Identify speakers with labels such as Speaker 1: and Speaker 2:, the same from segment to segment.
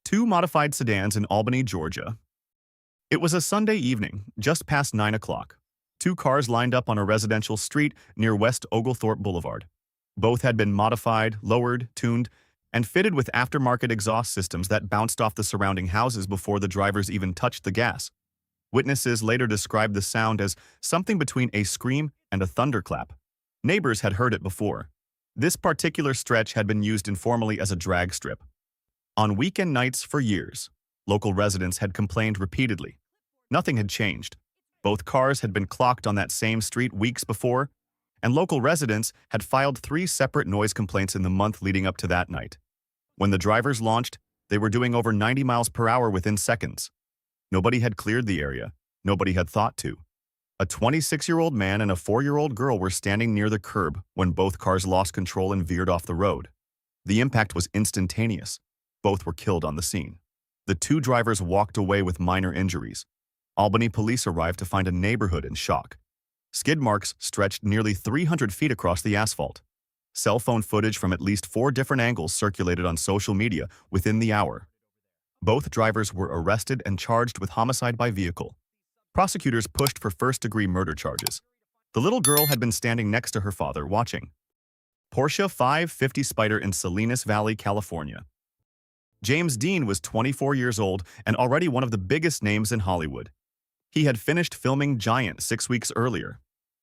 Speaker 1: two modified sedans in Albany, Georgia. It was a Sunday evening, just past 9 o'clock. Two cars lined up on a residential street near West Oglethorpe Boulevard. Both had been modified, lowered, tuned, and fitted with aftermarket exhaust systems that bounced off the surrounding houses before the drivers even touched the gas. Witnesses later described the sound as something between a scream and a thunderclap. Neighbors had heard it before. This particular stretch had been used informally as a drag strip. On weekend nights for years, local residents had complained repeatedly. Nothing had changed. Both cars had been clocked on that same street weeks before, and local residents had filed 3 separate noise complaints in the month leading up to that night. When the drivers launched, they were doing over 90 miles per hour within seconds. Nobody had cleared the area. Nobody had thought to. A 26-year-old man and a 4-year-old girl were standing near the curb when both cars lost control and veered off the road. The impact was instantaneous. Both were killed on the scene. The two drivers walked away with minor injuries. Albany police arrived to find a neighborhood in shock. Skid marks stretched nearly 300 feet across the asphalt. Cell phone footage from at least 4 different angles circulated on social media within the hour. Both drivers were arrested and charged with homicide by vehicle. Prosecutors pushed for first-degree murder charges. The little girl had been standing next to her father watching. Porsche 550 Spyder in Salinas Valley, California. James Dean was 24 years old and already one of the biggest names in Hollywood. He had finished filming Giant 6 weeks earlier.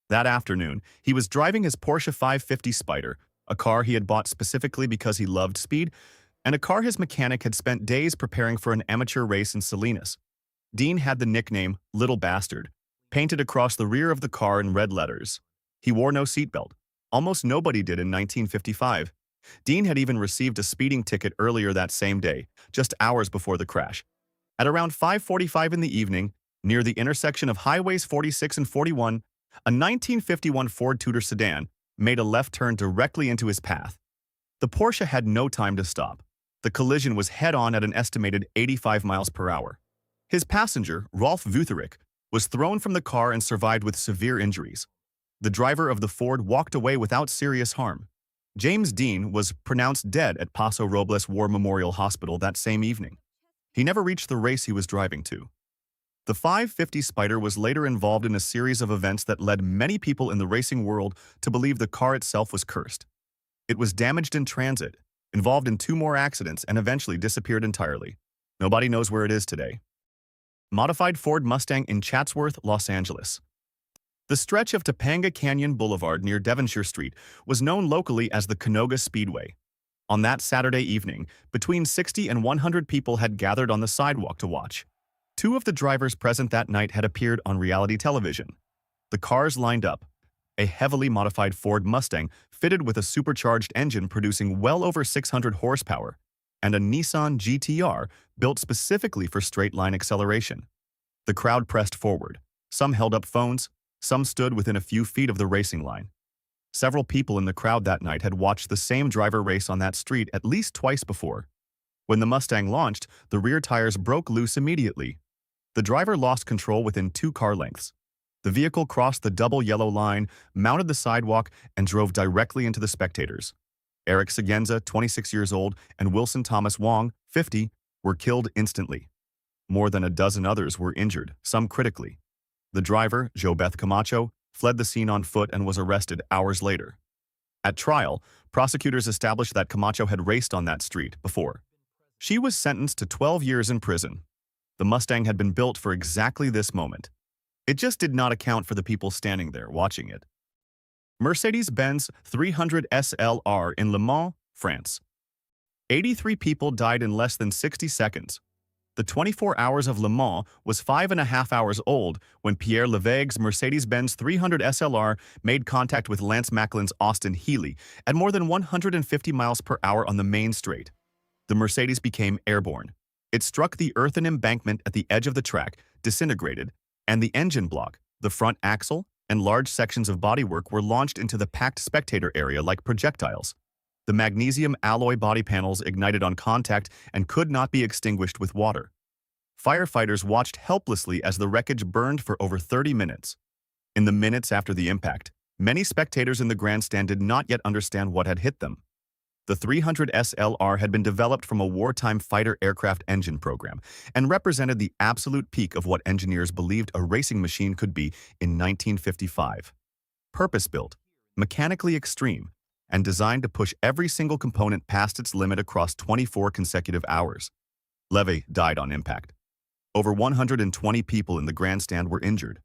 Speaker 1: That afternoon, he was driving his Porsche 550 Spyder, a car he had bought specifically because he loved speed, and a car his mechanic had spent days preparing for an amateur race in Salinas. Dean had the nickname Little Bastard painted across the rear of the car in red letters. He wore no seatbelt. Almost nobody did in 1955. Dean had even received a speeding ticket earlier that same day, just hours before the crash. At around 5:45 in the evening, near the intersection of Highways 46 and 41, a 1951 Ford Tudor sedan made a left turn directly into his path. The Porsche had no time to stop. The collision was head-on at an estimated 85 miles per hour. His passenger, Rolf Vutherick, was thrown from the car and survived with severe injuries. The driver of the Ford walked away without serious harm. James Dean was pronounced dead at Paso Robles War Memorial Hospital that same evening. He never reached the race he was driving to. The 550 Spyder was later involved in a series of events that led many people in the racing world to believe the car itself was cursed. It was damaged in transit, involved in 2 more accidents, and eventually disappeared entirely. Nobody knows where it is today. Modified Ford Mustang in Chatsworth, Los Angeles. The stretch of Topanga Canyon Boulevard near Devonshire Street was known locally as the Canoga Speedway. On that Saturday evening, between 60 and 100 people had gathered on the sidewalk to watch. 2 of the drivers present that night had appeared on reality television. The cars lined up. A heavily modified Ford Mustang fitted with a supercharged engine producing well over 600 horsepower, and a Nissan GT-R built specifically for straight-line acceleration. The crowd pressed forward. Some held up phones. Some stood within a few feet of the racing line. Several people in the crowd that night had watched the same driver race on that street at least twice before. When the Mustang launched, the rear tires broke loose immediately. The driver lost control within 2 car lengths. The vehicle crossed the double yellow line, mounted the sidewalk, and drove directly into the spectators. Eric Seguenza, 26 years old, and Wilson Thomas Wong, 50, were killed instantly. More than a dozen others were injured, some critically. The driver, JoBeth Camacho, fled the scene on foot and was arrested hours later. At trial, prosecutors established that Camacho had raced on that street before. She was sentenced to 12 years in prison. The Mustang had been built for exactly this moment. It just did not account for the people standing there watching it. Mercedes-Benz 300 SLR in Le Mans, France. 83 people died in less than 60 seconds. The 24 hours of Le Mans was 5.5 hours old when Pierre Leveg's Mercedes-Benz 300 SLR made contact with Lance Macklin's Austin Healey at more than 150 miles per hour on the main straight. The Mercedes became airborne. It struck the earthen embankment at the edge of the track, disintegrated, and the engine block, the front axle, and large sections of bodywork were launched into the packed spectator area like projectiles. The magnesium alloy body panels ignited on contact and could not be extinguished with water. Firefighters watched helplessly as the wreckage burned for over 30 minutes. In the minutes after the impact, many spectators in the grandstand did not yet understand what had hit them. The 300 SLR had been developed from a wartime fighter aircraft engine program and represented the absolute peak of what engineers believed a racing machine could be in 1955. Purpose-built, mechanically extreme, and designed to push every single component past its limit across 24 consecutive hours. Levy died on impact. Over 120 people in the grandstand were injured.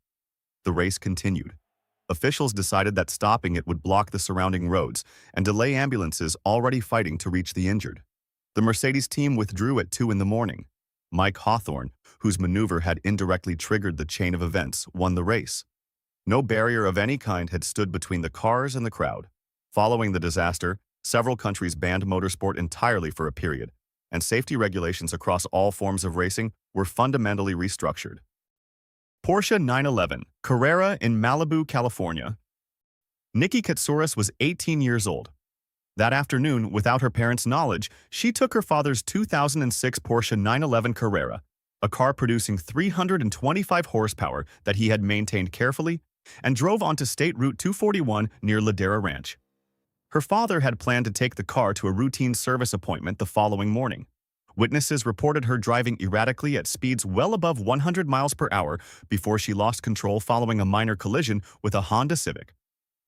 Speaker 1: The race continued. Officials decided that stopping it would block the surrounding roads and delay ambulances already fighting to reach the injured. The Mercedes team withdrew at 2 in the morning. Mike Hawthorne, whose maneuver had indirectly triggered the chain of events, won the race. No barrier of any kind had stood between the cars and the crowd. Following the disaster, several countries banned motorsport entirely for a period, and safety regulations across all forms of racing were fundamentally restructured. Porsche 911 Carrera in Malibu, California. Nikki Catsouras was 18 years old. That afternoon, without her parents' knowledge, she took her father's 2006 Porsche 911 Carrera, a car producing 325 horsepower that he had maintained carefully, and drove onto State Route 241 near Ladera Ranch. Her father had planned to take the car to a routine service appointment the following morning. Witnesses reported her driving erratically at speeds well above 100 miles per hour before she lost control following a minor collision with a Honda Civic.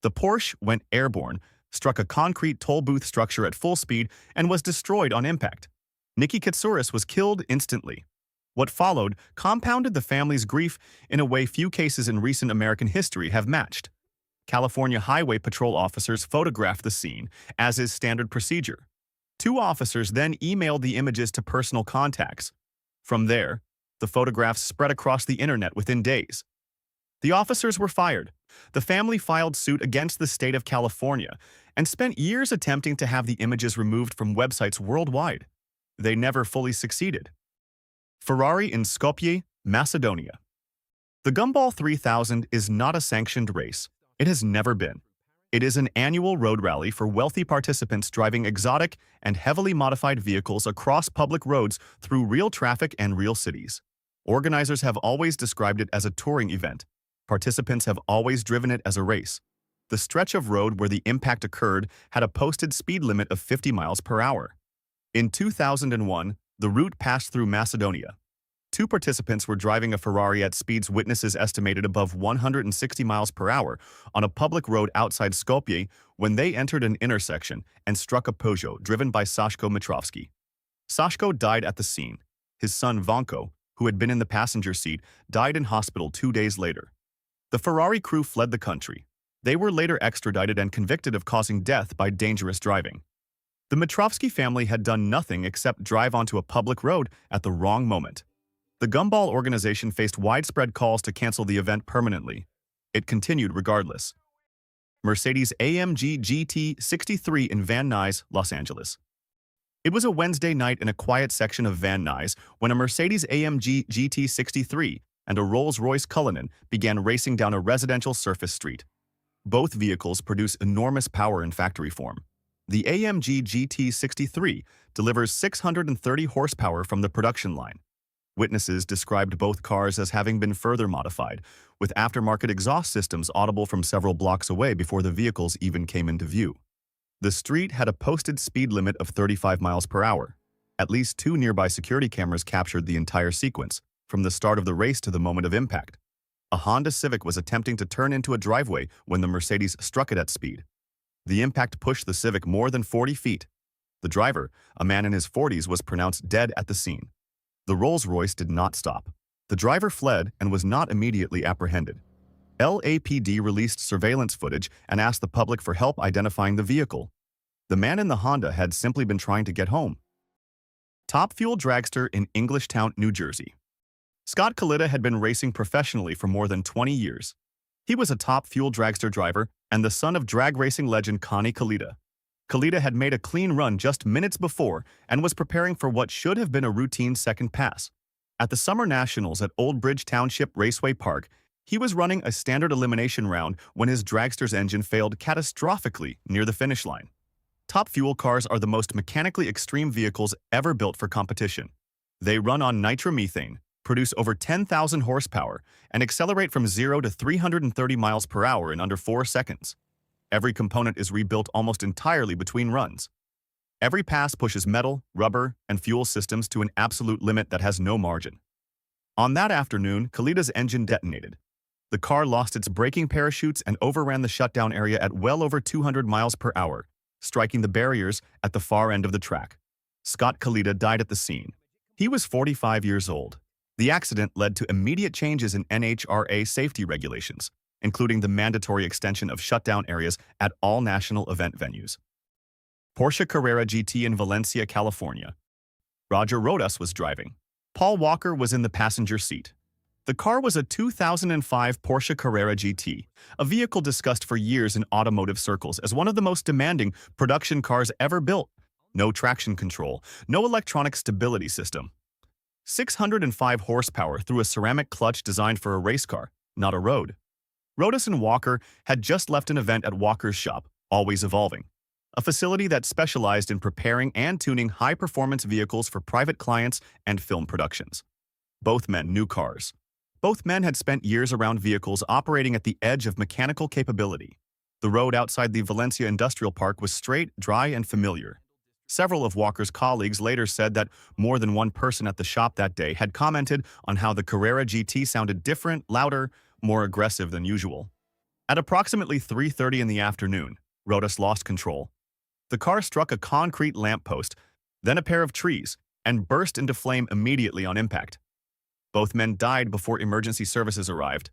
Speaker 1: The Porsche went airborne, struck a concrete toll booth structure at full speed, and was destroyed on impact. Nikki Catsouras was killed instantly. What followed compounded the family's grief in a way few cases in recent American history have matched. California Highway Patrol officers photographed the scene, as is standard procedure. 2 officers then emailed the images to personal contacts. From there, the photographs spread across the internet within days. The officers were fired. The family filed suit against the state of California and spent years attempting to have the images removed from websites worldwide. They never fully succeeded. Ferrari in Skopje, Macedonia. The Gumball 3000 is not a sanctioned race. It has never been. It is an annual road rally for wealthy participants driving exotic and heavily modified vehicles across public roads through real traffic and real cities. Organizers have always described it as a touring event. Participants have always driven it as a race. The stretch of road where the impact occurred had a posted speed limit of 50 miles per hour. In 2001, the route passed through Macedonia. 2 participants were driving a Ferrari at speeds witnesses estimated above 160 miles per hour on a public road outside Skopje when they entered an intersection and struck a Peugeot driven by Saško Mitrovski. Saško died at the scene. His son Vanko, who had been in the passenger seat, died in hospital 2 days later. The Ferrari crew fled the country. They were later extradited and convicted of causing death by dangerous driving. The Mitrovski family had done nothing except drive onto a public road at the wrong moment. The Gumball organization faced widespread calls to cancel the event permanently. It continued regardless. Mercedes-AMG GT 63 in Van Nuys, Los Angeles. It was a Wednesday night in a quiet section of Van Nuys when a Mercedes-AMG GT 63 and a Rolls-Royce Cullinan began racing down a residential surface street. Both vehicles produce enormous power in factory form. The AMG GT 63 delivers 630 horsepower from the production line. Witnesses described both cars as having been further modified, with aftermarket exhaust systems audible from several blocks away before the vehicles even came into view. The street had a posted speed limit of 35 miles per hour. At least 2 nearby security cameras captured the entire sequence, from the start of the race to the moment of impact. A Honda Civic was attempting to turn into a driveway when the Mercedes struck it at speed. The impact pushed the Civic more than 40 feet. The driver, a man in his 40s, was pronounced dead at the scene. The Rolls-Royce did not stop. The driver fled and was not immediately apprehended. LAPD released surveillance footage and asked the public for help identifying the vehicle. The man in the Honda had simply been trying to get home. Top fuel dragster in Englishtown, New Jersey. Scott Kalitta had been racing professionally for more than 20 years. He was a top fuel dragster driver and the son of drag racing legend Connie Kalitta. Kalitta had made a clean run just minutes before and was preparing for what should have been a routine second pass. At the Summer Nationals at Old Bridge Township Raceway Park, he was running a standard elimination round when his dragster's engine failed catastrophically near the finish line. Top fuel cars are the most mechanically extreme vehicles ever built for competition. They run on nitromethane, produce over 10,000 horsepower, and accelerate from 0 to 330 miles per hour in under 4 seconds. Every component is rebuilt almost entirely between runs. Every pass pushes metal, rubber, and fuel systems to an absolute limit that has no margin. On that afternoon, Kalitta's engine detonated. The car lost its braking parachutes and overran the shutdown area at well over 200 miles per hour, striking the barriers at the far end of the track. Scott Kalitta died at the scene. He was 45 years old. The accident led to immediate changes in NHRA safety regulations, including the mandatory extension of shutdown areas at all national event venues. Porsche Carrera GT in Valencia, California. Roger Rodas was driving. Paul Walker was in the passenger seat. The car was a 2005 Porsche Carrera GT, a vehicle discussed for years in automotive circles as one of the most demanding production cars ever built. No traction control, no electronic stability system. 605 horsepower through a ceramic clutch designed for a race car, not a road. Rodas and Walker had just left an event at Walker's shop, Always Evolving, a facility that specialized in preparing and tuning high-performance vehicles for private clients and film productions. Both men knew cars. Both men had spent years around vehicles operating at the edge of mechanical capability. The road outside the Valencia Industrial Park was straight, dry, and familiar. Several of Walker's colleagues later said that more than one person at the shop that day had commented on how the Carrera GT sounded different, louder, more aggressive than usual. At approximately 3:30 in the afternoon, Rodas lost control. The car struck a concrete lamppost, then a pair of trees, and burst into flame immediately on impact. Both men died before emergency services arrived.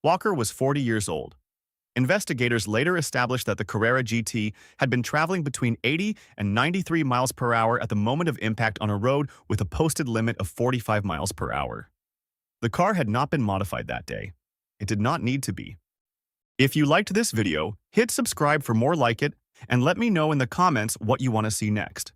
Speaker 1: Walker was 40 years old. Investigators later established that the Carrera GT had been traveling between 80 and 93 miles per hour at the moment of impact on a road with a posted limit of 45 miles per hour. The car had not been modified that day. It did not need to be. If you liked this video, hit subscribe for more like it, and let me know in the comments what you want to see next.